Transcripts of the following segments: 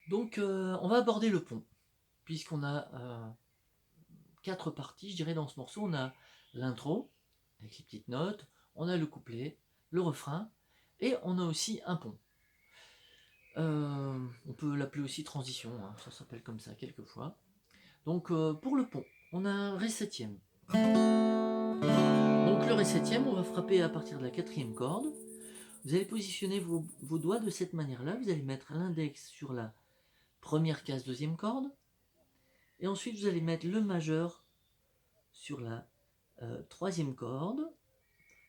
Donc on va aborder le pont, puisqu'on a 4 parties, je dirais, dans ce morceau. On a l'intro, avec les petites notes, on a le couplet, le refrain, et on a aussi un pont. On peut l'appeler aussi transition, hein, ça s'appelle comme ça quelquefois. Donc pour le pont, on a un ré septième. Donc le ré septième, on va frapper à partir de la 4e corde. Vous allez positionner vos doigts de cette manière-là. Vous allez mettre l'index sur la première case, 2e corde. Et ensuite, vous allez mettre le majeur sur la 3e corde,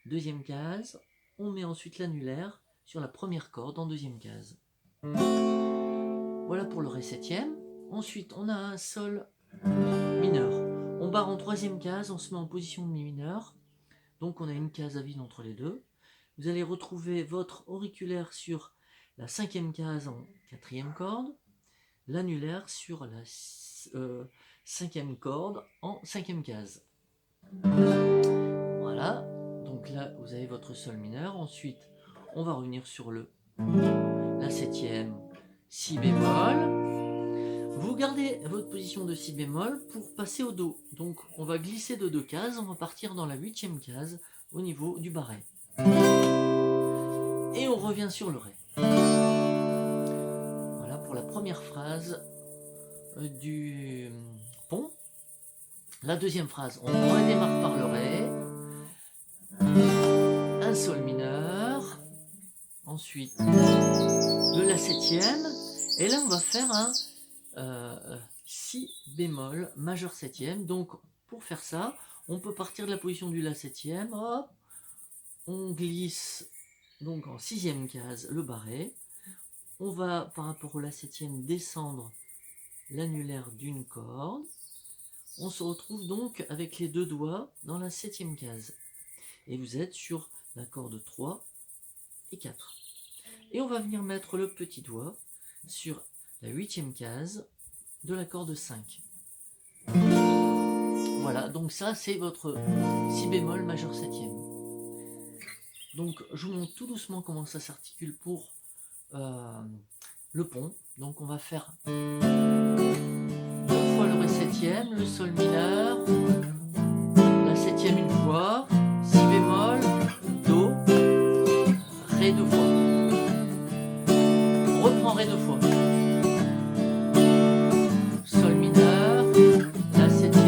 2e case. On met ensuite l'annulaire sur la première corde en 2e case. Voilà pour le ré septième. Ensuite, on a un sol mineur. On barre en 3e case, on se met en position de mi mineur. Donc on a une case à vide entre les deux. Vous allez retrouver votre auriculaire sur la 5e case en 4e corde, l'annulaire sur la 5e corde en 5e case. Voilà, donc là vous avez votre sol mineur. Ensuite on va revenir sur la 7e, si bémol. Vous gardez votre position de si bémol pour passer au do. Donc on va glisser de 2 cases, on va partir dans la 8e case au niveau du barré. Et on revient sur le ré. Voilà pour la première phrase du pont. La deuxième phrase, on redémarre par le ré. Un sol mineur. Ensuite, de la 7e. Et là, on va faire un si bémol majeur 7e. Donc, pour faire ça, on peut partir de la position du la 7e. Hop, on glisse donc en 6e case le barré. On va, par rapport au la 7e, descendre l'annulaire d'une corde. On se retrouve donc avec les deux doigts dans la 7e case. Et vous êtes sur la corde 3 et 4. Et on va venir mettre le petit doigt sur la 8e case de la corde 5. Voilà, donc ça c'est votre si bémol majeur 7e. Donc je vous montre tout doucement comment ça s'articule pour le pont. Donc on va faire 2 fois le ré septième, le sol mineur, la 7e une fois, si bémol, do, ré 2 fois. On reprend ré 2 fois. Sol mineur, la 7e.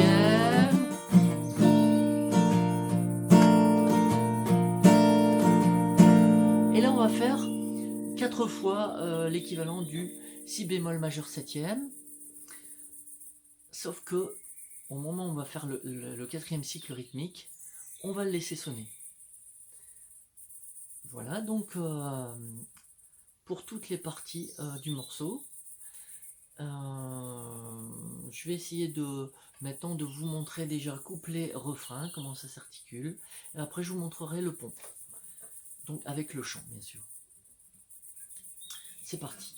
Et là on va faire 4 fois l'équivalent du si bémol majeur 7e. Sauf que au moment où on va faire le 4e cycle rythmique, on va le laisser sonner. Voilà, donc pour toutes les parties du morceau, je vais essayer maintenant de vous montrer déjà couplet, refrain, comment ça s'articule. Et après je vous montrerai le pont. Donc avec le chant bien sûr. C'est parti.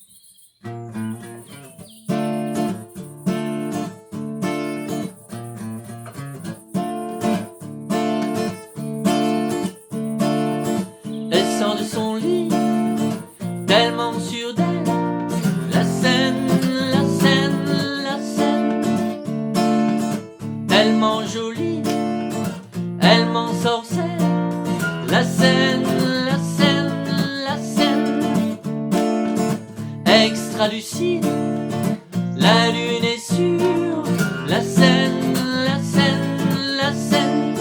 Elle sort de son lit, tellement sûre d'elle. La scène, la scène, la scène, tellement jolie, elle m'ensorcelle. La scène, la scène, la scène, extra lucide, la lune est sûre. La scène, la scène, la scène,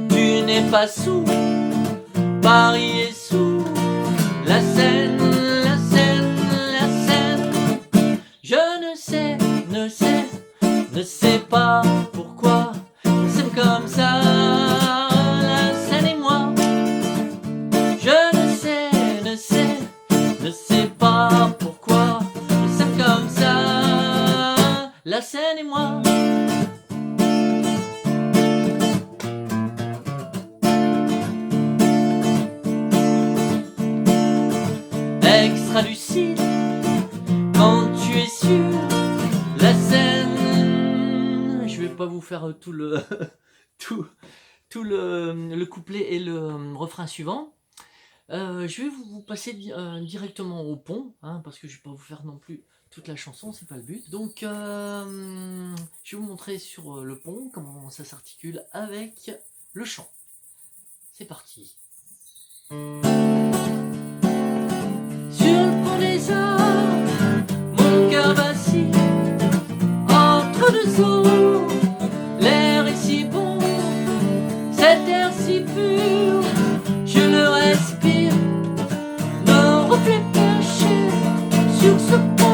tu n'es pas sourd, Paris est sourd. La scène, la scène, la scène, je ne sais, ne sais, ne sais pas pourquoi c'est comme ça. La scène et moi, je ne sais, ne sais, ne sais pas pourquoi c'est comme ça. La scène et moi. Extra lucide, quand tu es sûr, la scène. Je vais pas vous faire tout le tout le couplet et le refrain suivant. Je vais vous passer directement au pont, hein, parce que je vais pas vous faire non plus toute la chanson, c'est pas le but. Donc, je vais vous montrer sur le pont comment ça s'articule avec le chant. C'est parti. Sur le pont des Arts, mon cœur vacille entre deux eaux. L'air est si bon, cet air si pur, je le respire, nos reflets perchés sur ce pont.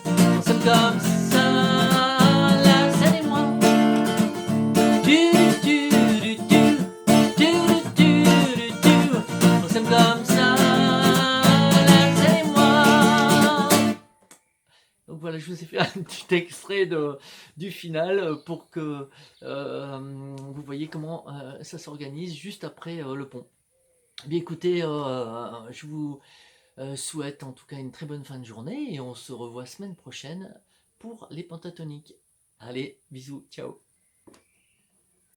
Nous sommes comme ça, la scène et moi. Nous sommes comme ça, la scène et moi. Donc voilà, je vous ai fait un petit extrait du final pour que vous voyez comment ça s'organise juste après le pont. Bien écoutez, je vous souhaite en tout cas une très bonne fin de journée et on se revoit semaine prochaine pour les pentatoniques. Allez, bisous, ciao.